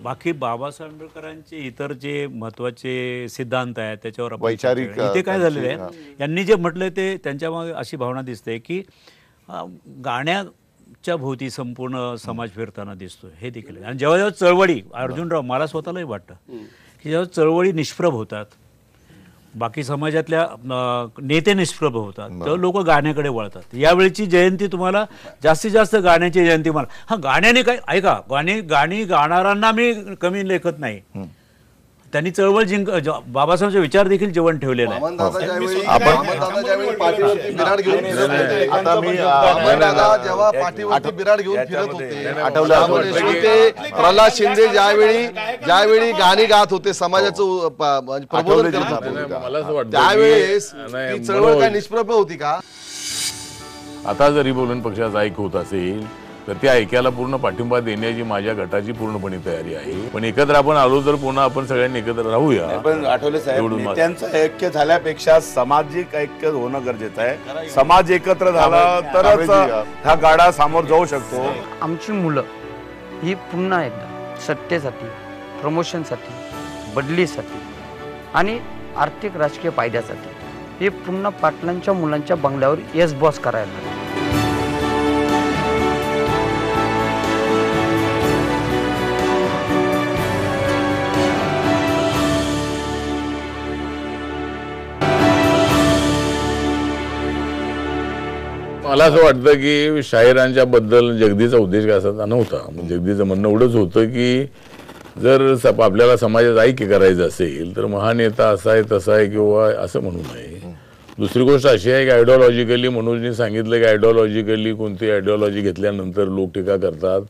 बाकी बाबासाहेब आंबेडकरांचे इतर जे महत्वाचे सिद्धांत आहेत त्याच्यावर आपण वैचारिक, चर्चा करूया. इथे काय झालेलं आहे, यांनी जे म्हटलंय ते त्यांच्यामागे अशी भावना दिसते की गाण्याच्या भोवती संपूर्ण समाज फिरताना दिसतो, हे देखील आहे. आणि जेव्हा जेव्हा चळवळी, अर्जुनराव मला स्वतःलाही वाटतं की जेव्हा चळवळी निष्प्रभ होतात, बाकी समाजातल्या नेते निष्प्रभ होतात, तर लोक गाण्याकडे वळतात. यावेळीची जयंती तुम्हाला जास्तीत जास्त गाण्याची जयंती मला, हा गाण्याने काय, ऐका, गाणी गाणाऱ्यांना मी कमी लेखत नाही, त्यांनी चळवळ बाबासाहेबचे विचार देखील जेवण ठेवलेलं आहे. वामनदादा ज्यावेळी पाठीवरती बिराड घेऊन फिरत होते, वामनदादा जेव्हा पाठीवरती बिराड घेऊन फिरत होते, ते प्रल्हाद शिंदे ज्यावेळी गाणी गात होते, समाजाचं प्रबोधन करत होते, मला असं वाटतं त्यावेळेस नाही, ती चळवळ काय निष्प्रभ होती का? आता जर रिपब्लिकन पक्षाचा ऐक होत असेल तर त्या ऐक्याला पूर्ण पाठिंबा देण्याची माझ्या गटाची पूर्णपणे तयारी आहे. पण एकत्र आपण आलो तर पुन्हा आपण सगळ्यांनी एकत्र राहूया. पण आठवले साहेब, नेत्यांचं ऐक्य झाल्यापेक्षा सामाजिक ऐक्य होणं गरजेचं आहे. समाज एकत्र झाला तरच हा गाडा सामोर जाऊ शकतो. आमची मुलं ही पुन्हा एकदा सत्तेसाठी, प्रमोशनसाठी, बदलीसाठी आणि आर्थिक राजकीय फायद्यासाठी हे पुन्हा पाटलांच्या मुलांच्या बंगल्यावर येस बॉस करायला लागले. मला असं वाटतं की शाहिरांच्या बद्दल जगदीचा उद्देश काय असा नव्हता. जगदीचं म्हणणं एवढंच होतं की जर आपल्याला समाजात ऐक्य करायचं असेल तर महानेता असा आहे तसा आहे किंवा असं म्हणू नये. दुसरी गोष्ट अशी आहे की आयडिओलॉजिकली, मनोजनी सांगितलं की आयडिओलॉजिकली कोणती आयडिओलॉजी घेतल्यानंतर लोक टीका करतात.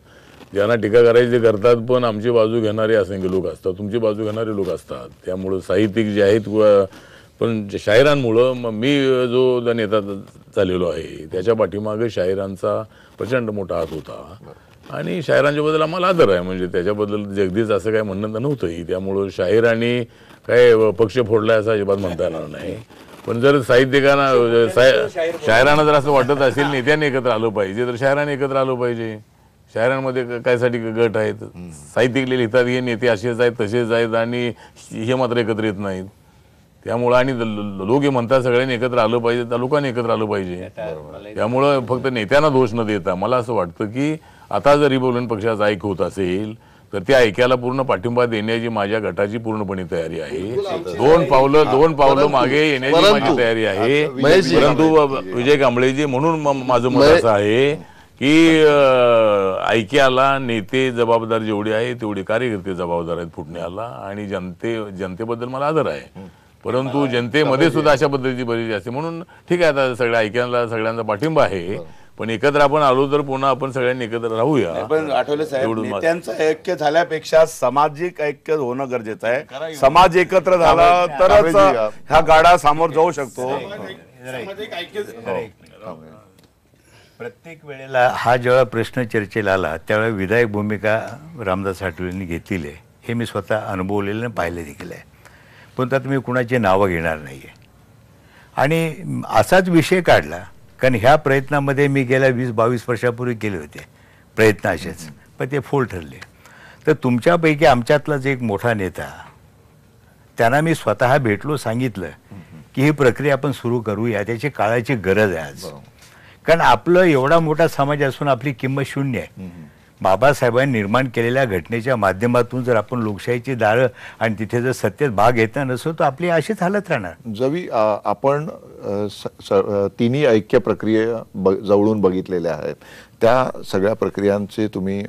ज्यांना टीका करायची ते करतात, पण आमची बाजू घेणारे असंख्य लोक असतात, तुमची बाजू घेणारे लोक असतात. त्यामुळं साहित्यिक जे आहेत, पण शाहिरांमुळं मी जो नेता चाललेलो आहे त्याच्या पाठीमागे शाहिरांचा प्रचंड मोठा हात होता आणि शाहिरांच्याबद्दल आम्हाला आदर आहे. म्हणजे त्याच्याबद्दल जगदीच असं काय म्हणणं नव्हतंही. त्यामुळं शाहिरांनी काय पक्ष फोडलाय असं अजिबात म्हणता येणार नाही. पण जर साहित्यिकांना शाहिरांना जर असं वाटत असेल नेत्यांनी एकत्र आलं पाहिजे तर शाहिरांनी एकत्र आलं पाहिजे. शाहिरांमध्ये कायसाठी गट आहेत, साहित्यिक लिहितात हे नेते असेच आहेत तसेच आहेत आणि हे मात्र एकत्र येत नाहीत. त्यामुळं आणि लोक हे म्हणतात सगळ्यांनी एकत्र आलं पाहिजे, त्या लोकांनी एकत्र आलं पाहिजे. त्यामुळं फक्त नेत्यांना दोष न देता मला असं वाटतं की आता जर रिपब्लिकन पक्षाचा ऐक होत असेल तर त्या ऐक्याला पूर्ण पाठिंबा देण्याची माझ्या गटाची पूर्णपणे तयारी आहे. दोन पावलं मागे येण्याची माझी तयारी आहे. परंतु विजय कांबळेजी, म्हणून माझं मत असं आहे की ऐक्याला नेते जबाबदार जेवढे आहे तेवढे कार्यकर्ते जबाबदार आहेत फुटण्याला. आणि जनतेबद्दल मला आदर आहे, परंतु जनतेमध्ये सुद्धा अशा पद्धतीची बरीच असते. म्हणून ठीक आहे, आता सगळ्या ऐक्याला सगळ्यांचा पाठिंबा आहे, पण एकत्र आपण आलो तर पुन्हा आपण सगळ्यांनी एकत्र राहूया. पण आठवले साहेब, नेत्यांचं ऐक्य झाल्यापेक्षा सामाजिक ऐक्य होणं गरजेचं आहे. समाज एकत्र झाला तरच हा गाडा सामोर जाऊ शकतो. प्रत्येक वेळेला हा जेव्हा प्रश्न चर्चेला आला त्यावेळेला विधायक भूमिका रामदास आठवलेंनी घेतलेली आहे, हे मी स्वतः अनुभवलेलं आणि पाहिलं देखील आहे. पण त्यात मी कुणाची नावं घेणार नाही आहे. आणि असाच विषय काढला कारण ह्या प्रयत्नामध्ये मी गेल्या 20-22 वर्षापूर्वी केले होते प्रयत्न असेच, पण ते फोल ठरले. तर तुमच्यापैकी आमच्यातलाच एक मोठा नेता, त्यांना मी स्वतः भेटलो, सांगितलं की ही प्रक्रिया आपण सुरू करूया, त्याची काळाची गरज आहे आज. कारण आपलं एवढा मोठा समाज असून आपली किंमत शून्य आहे. बाबासाहेबांनी निर्माण केलेल्या घटनेच्या माध्यमातून जर आपण लोकशाहीची दारं आणि तिथे जर सत्तेत भाग घेतला नसो तर आपली अशीच हालत राहणार. जवी आपण तिन्ही ऐक्य प्रक्रिया जवळून बघितलेल्या आहेत, त्या सगळ्या प्रक्रियांचे तुम्ही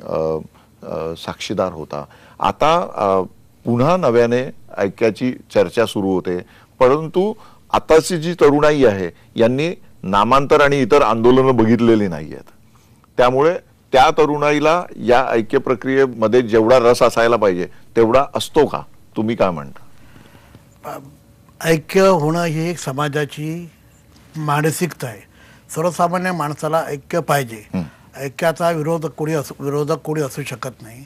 साक्षीदार होता. आता पुन्हा नव्याने ऐक्याची चर्चा सुरू होते, परंतु आताची जी तरुणाई आहे यांनी नामांतर आणि इतर आंदोलनं बघितलेली नाही आहेत. त्यामुळे त्या तरुणाईला या ऐक्य प्रक्रियेमध्ये जेवढा रस असायला पाहिजे तेवढा असतो का? तुम्ही काय म्हणता? ऐक्य होणं ही एक समाजाची मानसिकता आहे. सर्वसामान्य माणसाला ऐक्य पाहिजे. ऐक्याचा विरोधक कोणी असू शकत नाही.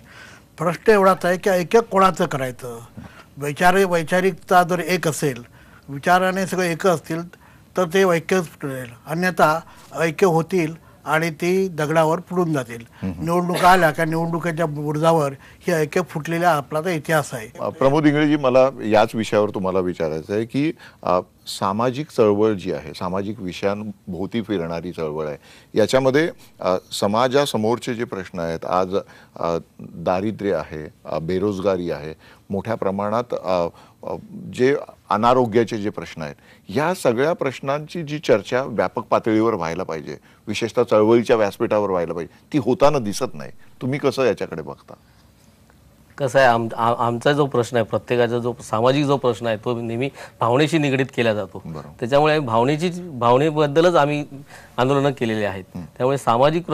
प्रश्न एवढाच आहे की ऐक्य कोणाचं करायचं. वैचारिकता जर एक असेल, विचाराने सगळे एक असतील तर ते ऐक्यच मिळेल. अन्यथा ऐक्य होतील आणि ती दगडावर फुटून जातील. निवडणुका आल्या का निवडणुकीच्या बुरजावर ही ऐक्य फुटलेल्या आपला तर इतिहास आहे. प्रमोद इंगळेजी, मला याच विषयावर तुम्हाला विचारायचं आहे की सामाजिक चळवळ जी आहे, सामाजिक विषयांभोवती फिरणारी चळवळ आहे, याच्यामध्ये समाजासमोरचे जे प्रश्न आहेत, आज दारिद्र्य आहे, बेरोजगारी आहे, मोठ्या प्रमाणात जे अनारोग्याचे जे प्रश्न आहेत, या सगळ्या प्रश्नांची जी चर्चा व्यापक पातळीवर व्हायला पाहिजे, विशेषतः चळवळीच्या व्यासपीठावर व्हायला पाहिजे, ती होताना दिसत नाही. तुम्ही कसं याच्याकडे बघता? कसं आहे, आमचा जो प्रश्न आहे, प्रत्येकाचा जो सामाजिक जो प्रश्न आहे तो नेहमी भावनेशी निगडीत केला जातो. त्याच्यामुळे भावनेबद्दलच आम्ही आंदोलनं केलेली आहेत. त्यामुळे सामाजिक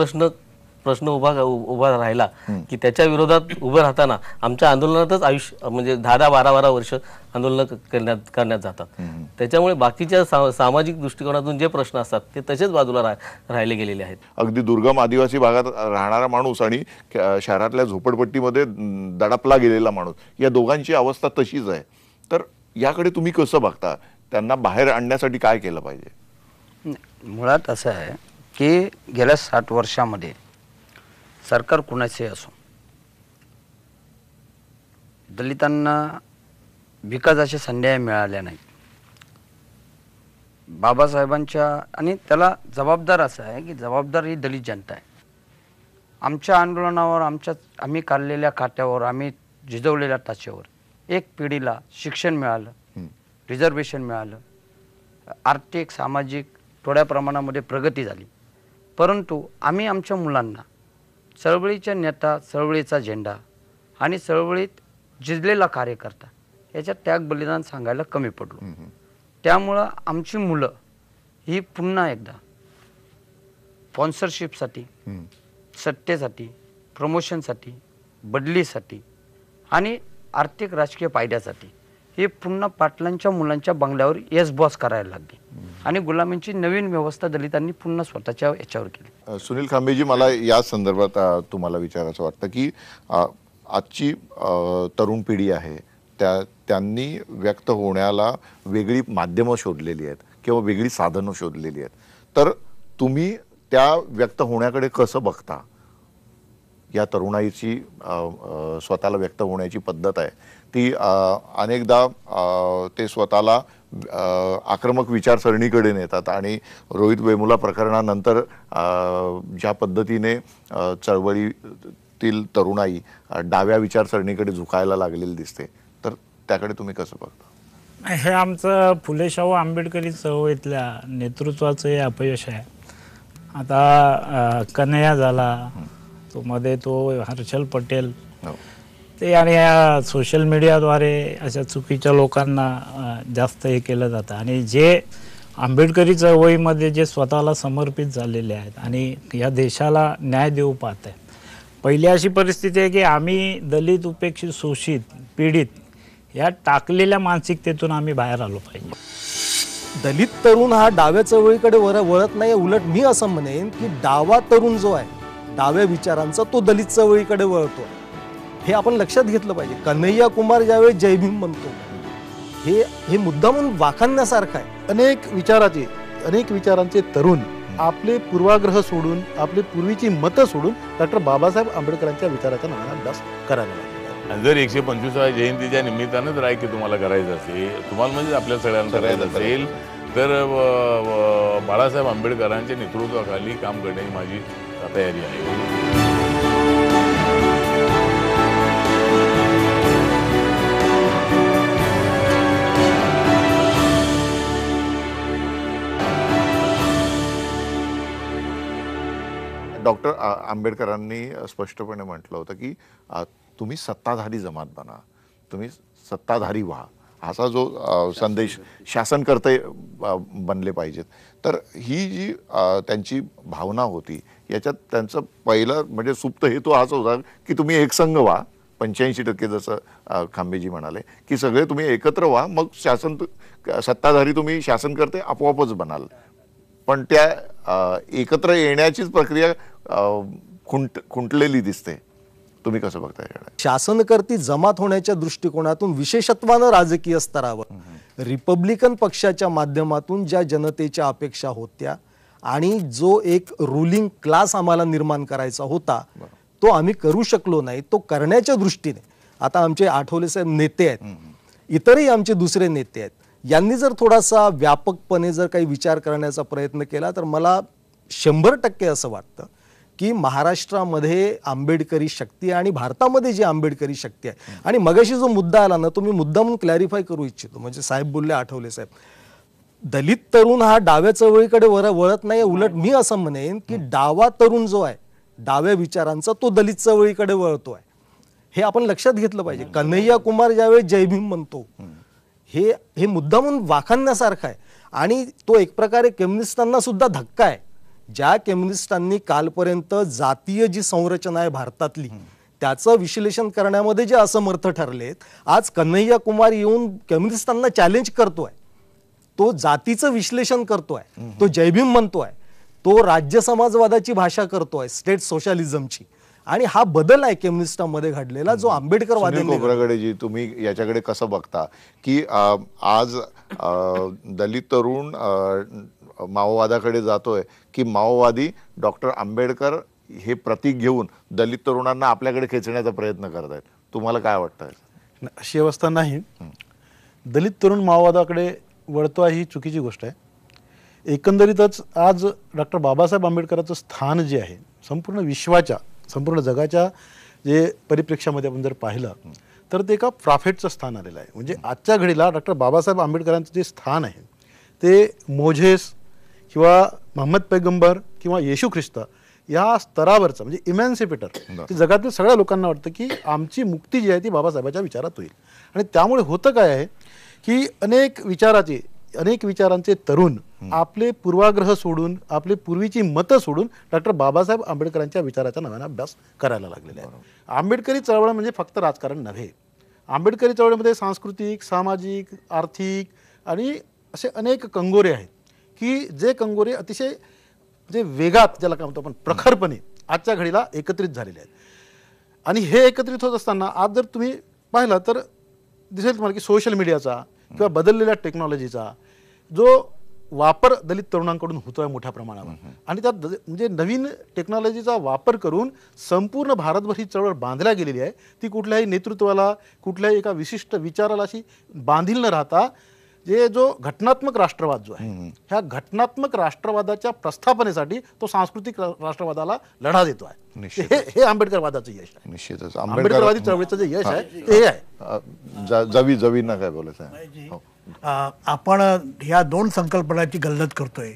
प्रश्न उभा राहिला की त्याच्या विरोधात उभं राहताना आमच्या आंदोलनातच आयुष्य म्हणजे 10-12 वर्ष आंदोलन करण्यात जातात. त्याच्यामुळे बाकीच्या सामाजिक दृष्टिकोनातून जे प्रश्न असतात ते तसेच बाजूला राहिले गेलेले आहेत. अगदी दुर्गम आदिवासी भागात राहणारा माणूस आणि शहरातल्या झोपडपट्टीमध्ये दडपला गेलेला माणूस, या दोघांची अवस्था तशीच आहे. तर याकडे तुम्ही कसं बघता? त्यांना बाहेर आणण्यासाठी काय केलं पाहिजे? मुळात असं आहे की गेल्या 60 वर्षामध्ये सरकार कुणाचे असो, दलितांना विकासाच्या संधी मिळाल्या नाही. बाबासाहेबांच्या आणि त्याला जबाबदार असं आहे की जबाबदार ही दलित जनता आहे. आमच्या आंदोलनावर, आम्ही काढलेल्या काट्यावर, आम्ही झिजवलेल्या टाचेवर एक पिढीला शिक्षण मिळालं, रिझर्वेशन मिळालं, आर्थिक सामाजिक थोड्या प्रमाणामध्ये प्रगती झाली. परंतु आम्ही आमच्या मुलांना चळवळीच्या नेता, चळवळीचा झेंडा आणि चळवळीत झिजलेला कार्यकर्ता याच्यात त्याग बलिदान सांगायला कमी पडलो. त्यामुळं आमची मुलं ही पुन्हा एकदा स्पॉन्सरशिपसाठी, सत्तेसाठी, प्रमोशनसाठी, बदलीसाठी आणि आर्थिक राजकीय फायद्यासाठी हे पुन्हा पाटलांच्या मुलांच्या बंगल्यावर येस बॉस करायला लागली आणि गुलामींची नवीन व्यवस्था दलितांनी पुन्हा स्वतःच्या याच्यावर केली. सुनील खांबेजी, मला या संदर्भात तुम्हाला विचारायचं वाटतं की आजची तरुण पिढी आहे त्यांनी व्यक्त होण्याला वेगळी माध्यमं शोधलेली आहेत किंवा वेगळी साधनं शोधलेली आहेत. तर तुम्ही त्या व्यक्त होण्याकडे कसं बघता? या तरुणाईची स्वतःला व्यक्त होण्याची पद्धत आहे ती अनेकदा ते स्वतःला आक्रमक विचारसरणीकडे नेतात आणि रोहित वेमुला प्रकरणानंतर ज्या पद्धतीने चळवळीतील तरुणाई डाव्या विचारसरणीकडे झुकायला लागलेली दिसते, तर त्याकडे तुम्ही कसं बघता? हे आमचं फुले शाहू आंबेडकरी चळवळीतल्या नेतृत्वाचं हे अपयश आहे. आता कन्हैया झाला, तो मध्ये तो हर्षल पटेल, ते आणि या सोशल मीडियाद्वारे अशा चुकीच्या लोकांना जास्त हे केलं जातं आणि जे आंबेडकरी चळवळीमध्ये जे स्वतःला समर्पित झालेले आहेत आणि या देशाला न्याय देऊ पाहत आहे. पहिली अशी परिस्थिती आहे की आम्ही दलित, उपेक्षित, शोषित, पीडित या टाकलेल्या मानसिकतेतून आम्ही बाहेर आलो पाहिजे. दलित तरुण हा डाव्या चळवळीकडे वळत नाही. उलट मी असं म्हणेन की डावा तरुण जो आहे, डाव्या विचारांचा, तो दलित चळवळीकडे वळतो. हे आपण लक्षात घेतलं पाहिजे. कन्हैया कुमार ज्यावेळी जय भीम म्हणतो, हे मुद्दा म्हणून वाखाणण्यासारखं आहे. अनेक विचारांचे तरुण आपले पूर्वाग्रह सोडून, आपली पूर्वीची मतं सोडून डॉक्टर बाबासाहेब आंबेडकरांच्या विचाराचा नावाने अभ्यास करायला लागले. जर 125व्या जयंतीच्या निमित्तानं जर ऐक्य तुम्हाला करायचं असेल, तुम्हाला म्हणजे आपल्या सगळ्यांना करायचं असेल, तर बाळासाहेब आंबेडकरांच्या नेतृत्वाखाली काम करण्याची माझी तयारी आहे. डॉक्टर आंबेडकरांनी स्पष्टपणे म्हटलं होतं की तुम्ही सत्ताधारी जमात बना, तुम्ही सत्ताधारी व्हा, असा जो संदेश शासनकर्ते बनले पाहिजेत. तर ही जी त्यांची भावना होती, याच्यात त्यांचं पहिलं म्हणजे सुप्त हेतू हाच होता की तुम्ही एकसंघ व्हा. 85% जसं खांबेजी म्हणाले की सगळे तुम्ही एकत्र व्हा, मग सत्ताधारी तुम्ही शासनकर्ते आपोआपच बनाल. पण त्या एकत्र येण्याचीच प्रक्रिया खुंटलेली दिसते. तुम्ही कसं बघताय? शासनकर्ती जमात होण्याच्या दृष्टिकोनातून विशेषत्वानं राजकीय स्तरावर रिपब्लिकन पक्षाच्या माध्यमातून ज्या जनतेच्या अपेक्षा होत्या आणि जो एक रुलिंग क्लास आम्हाला निर्माण करायचा होता तो आम्ही करू शकलो नाही. तो करण्याच्या दृष्टीने आता आमचे आठवले साहेब नेते आहेत, इतरही आमचे दुसरे नेते आहेत, यांनी जर थोडासा व्यापकपणे जर काही विचार करण्याचा प्रयत्न केला तर मला 100% असं वाटतं की महाराष्ट्रामध्ये आंबेडकरी शक्ती आणि भारतामध्ये जी आंबेडकरी शक्ती आहे. आणि मगाशी जो मुद्दा आला ना तो मी मुद्दा म्हणून क्लॅरिफाय करू इच्छितो. म्हणजे साहेब बोलले, आठवले साहेब, दलित तरुण हा डाव्या चळवळीकडे वळत नाही. उलट मी असं म्हणेन की डावा तरुण जो आहे डाव्या विचारांचा तो दलित चळवळीकडे वळतो आहे. हे आपण लक्षात घेतलं पाहिजे. कन्हैया कुमार ज्यावेळी जय भीम म्हणतो हे मुद्दा म्हणून वाखाणण्यासारखं आहे. आणि तो एक प्रकारे कम्युनिस्टांना सुद्धा धक्का आहे. ज्या कम्युनिस्टांनी कालपर्यंत जातीय जी संरचना आहे भारतातली त्याचं विश्लेषण करण्यामध्ये जे असमर्थ ठरलेत, आज कन्हैया कुमार येऊन कम्युनिस्टांना चॅलेंज करतोय. तो जातीचं विश्लेषण करतोय, तो जयभीम म्हणतोय, तो राज्य समाजवादाची भाषा करतोय, स्टेट सोशलिझमची. आणि हा बदल आहे कम्युनिस्टांमध्ये घडलेला जो आंबेडकरवादी. जी तुम्ही याच्याकडे कसं बघता की आज दलित तरुण माओवादाकडे जातोय की माओवादी डॉक्टर आंबेडकर हे प्रतीक घेऊन दलित तरुणांना आपल्याकडे खेचण्याचा प्रयत्न करत आहेत? तुम्हाला काय वाटतं? अशी अवस्था नाही. दलित तरुण माओवादाकडे वळतो आहे ही चुकीची गोष्ट आहे. एकंदरीतच आज डॉक्टर बाबासाहेब आंबेडकरांचं स्थान जे आहे संपूर्ण विश्वाच्या, संपूर्ण जगाच्या जे परिप्रेक्ष्यामध्ये आपण जर पाहिलं तर ते एका प्रॉफिटचं स्थान आलेलं आहे. म्हणजे आजच्या घडीला डॉक्टर बाबासाहेब आंबेडकरांचं जे स्थान आहे ते मोझेस किंवा मोहम्मद पैगंबर किंवा येशू ख्रिस्त या स्तरावरचं म्हणजे इमॅन्सिपेटर, ते जगातील सगळ्या लोकांना वाटतं की आमची मुक्ती जी आहे ती बाबासाहेबांच्या विचारात होईल. आणि त्यामुळे होतं काय आहे की अनेक विचारांचे तरुण आपले पूर्वाग्रह सोडून, आपली पूर्वीची मतं सोडून डॉक्टर बाबासाहेब आंबेडकरांच्या विचाराच्या नव्याने अभ्यास करायला लागलेले आहे. आंबेडकरी चळवळ म्हणजे फक्त राजकारण नव्हे. आंबेडकरी चळवळीमध्ये सांस्कृतिक, सामाजिक, आर्थिक आणि असे अनेक कंगोरे आहेत की जे कंगोरे अतिशय जे वेगात, ज्याला काय म्हणतो आपण प्रखरपणे आजच्या घडीला एकत्रित झालेले आहेत. आणि हे एकत्रित होत असताना आज जर तुम्ही पाहिलं तर दिसेल तुम्हाला की सोशल मीडियाचा किंवा बदललेल्या टेक्नॉलॉजीचा जो वापर दलित तरुणांकडून होतोय मोठ्या प्रमाणावर, आणि त्यात म्हणजे नवीन टेक्नॉलॉजीचा वापर करून संपूर्ण भारतभर ही चळवळ बांधल्या गेलेली आहे. ती कुठल्याही नेतृत्वाला, कुठल्याही एका विशिष्ट विचाराला अशी बांधील न राहता जो घटनात्मक राष्ट्रवाद जो आहे ह्या घटनात्मक राष्ट्रवादाच्या प्रस्थापनेसाठी तो सांस्कृतिक राष्ट्रवादाला लढा देतो आहे. हे आंबेडकरवादाचं यश आहे. निश्चितच आंबेडकरवादी चळवळीचं जे यश आहे ते हे आहे. जवींना काय बोलायचं आहे? आपण ह्या दोन संकल्पनाची गल्लत करतोय.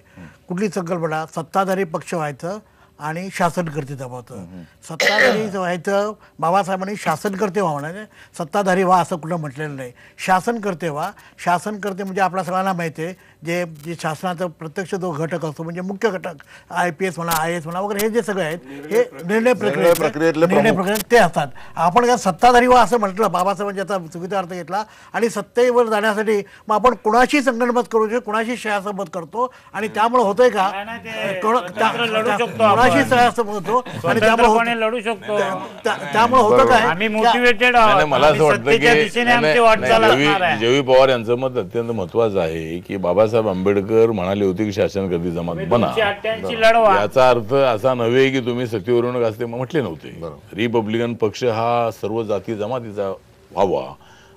कुठली संकल्पना? सत्ताधारी पक्ष व्हायचं आणि शासनकर्ते जमावतं. सत्ताधारी व्हायचं, बाबासाहेबांनी शासनकर्ते व्हा म्हणाले, सत्ताधारी व्हा असं कुठं म्हटलेलं नाही. शासनकर्ते व्हा. शासनकर्ते म्हणजे आपल्या सगळ्यांना माहिती आहे जे शासनाचा प्रत्यक्ष जो घटक असतो म्हणजे मुख्य घटक, IPS म्हणा, IAS म्हणा वगैरे, हे जे सगळे आहेत हे निर्णय प्रक्रियेत ते असतात. आपण काय सत्ताधारी व्हा असं म्हटलं, बाबासाहेबांनी याचा चुकीचा अर्थ घेतला आणि सत्तेवर जाण्यासाठी मग आपण कुणाशी संगनमत करू शकतो, कुणाशी शासनमत करतो. आणि त्यामुळे होतंय का कुणाशी शासनमत होतो आणि त्यामुळे लढू शकतो. त्यामुळे होतं काय, आम्ही मोटिवेटेड मला असं वाटतं की जयवी पवार यांचं मत अत्यंत महत्वाचं आहे की बाबासाहेब आंबेडकर म्हणाले होते की शासनकर्ती जमात बना. याचा अर्थ असा नव्हे की तुम्ही सत्तेवरून असते म्हटले नव्हते. रिपब्लिकन पक्ष हा सर्व जाती जमातीचा व्हावा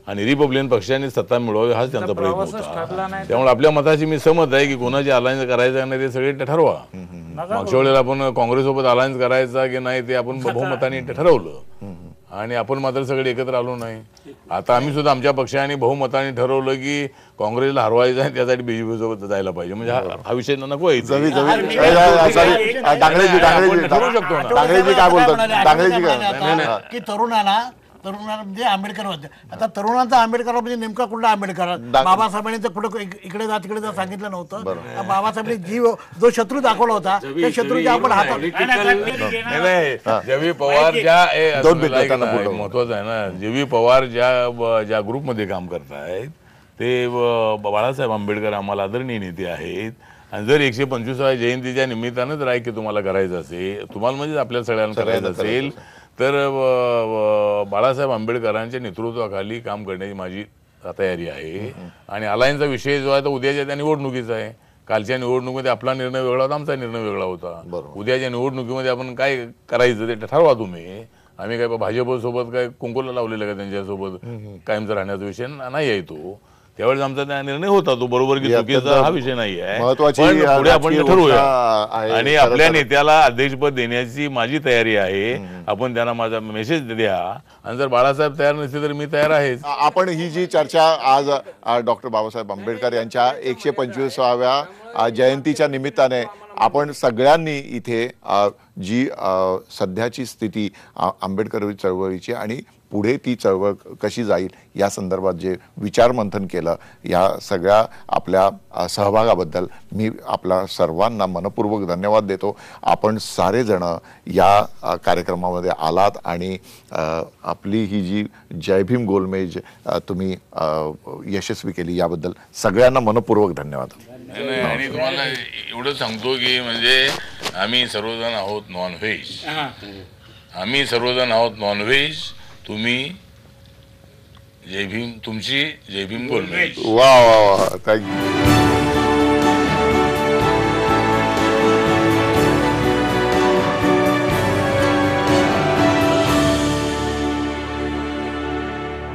आणि रिपब्लिकन पक्षाने सत्ता मिळवावी हाच त्यांचा प्रयत्न होता. त्यामुळे आपल्या मताशी मी सहमत आहे की कोणाची अलायन्स करायचं नाही ते सगळे ठरवा. मागच्या वेळेला आपण काँग्रेससोबत अलायन्स करायचा की नाही ते आपण बहुमताने ठरवलं. आणि आपण मात्र सगळे एकत्र आलो नाही. आता आम्ही सुद्धा आमच्या पक्षाने बहुमताने ठरवलं की काँग्रेसला हरवायचं आहे, त्यासाठी बीजेपी सोबत जायला पाहिजे. म्हणजे हा विषय नको आहे. डांगरेजी ठरवू शकतो ना. डांगरेजी काय बोलतात? डांगरेजी काय की तरुणाला म्हणजे आंबेडकर होते. आता तरुणांचा आंबेडकर म्हणजे नेमका कुठला आंबेडकर? बाबासाहेबांनी तर कुठं इकडे जा तिकडे जा सांगितलं नव्हतं. बाबासाहेबांनी जो शत्रू दाखवला होता त्या शत्रूच्या आपण हातात जेवी पवार ज्या महत्वाचं आहे ना, जेवी पवार ज्या ग्रुपमध्ये काम करतायत ते बाळासाहेब आंबेडकर आम्हाला आदरणीय नेते आहेत. आणि जर 125व्या जयंतीच्या निमित्तानं जर ऐक्य तुम्हाला करायचं असेल, तुम्हाला म्हणजे आपल्या सगळ्यांना करायचं असेल, तर बाळासाहेब आंबेडकरांच्या नेतृत्वाखाली काम करण्याची माझी तयारी आहे. आणि अलायन्सचा विषय जो आहे तो उद्याच्या त्या निवडणुकीचा आहे. कालच्या निवडणुकीमध्ये आपला निर्णय वेगळा होता, आमचा निर्णय वेगळा होता. उद्याच्या निवडणुकीमध्ये आपण काय करायचं ते ठरवा तुम्ही. आम्ही काय भाजपसोबत काय कुंकुला लावलेलं का त्यांच्यासोबत कायमचा राहण्याचा विषय नाही आहे तो. त्यावेळेस आमचा त्या निर्णय होता तो बरोबर की चुकीचा हा विषय नाही आहे. पुढे आपण ठरवूया. आणि आपल्या नेत्याला अध्यक्षपद देण्याची माझी तयारी आहे. आपण त्यांना माझा मेसेज द्या. आणि जर बाळासाहेब तयार नसतील तर मी तयार आहे. आपण ही जी चर्चा आज डॉक्टर बाबासाहेब आंबेडकर यांच्या 125व्या जयंतीच्या निमित्ताने आपण सगळ्यांनी इथे जी सध्याची स्थिती आंबेडकर चळवळीची आणि पुढे ती चळवळ कशी जाईल या संदर्भात जे विचारमंथन केलं, या सगळ्या आपल्या सहभागाबद्दल मी आपल्या सर्वांना मनपूर्वक धन्यवाद देतो. आपण सारेजण या कार्यक्रमामध्ये आलात आणि आपली ही जी जय भीम गोलमेज तुम्ही यशस्वी केली याबद्दल सगळ्यांना मनपूर्वक धन्यवाद. आणि तुम्हाला एवढं सांगतो की म्हणजे आम्ही सर्वजण आहोत नॉनव्हेज. आम्ही सर्वजण आहोत नॉनव्हेज. तुम्ही जय भीम, तुमची जय भीम गोलमेज. वा वा वा, थँक्यू.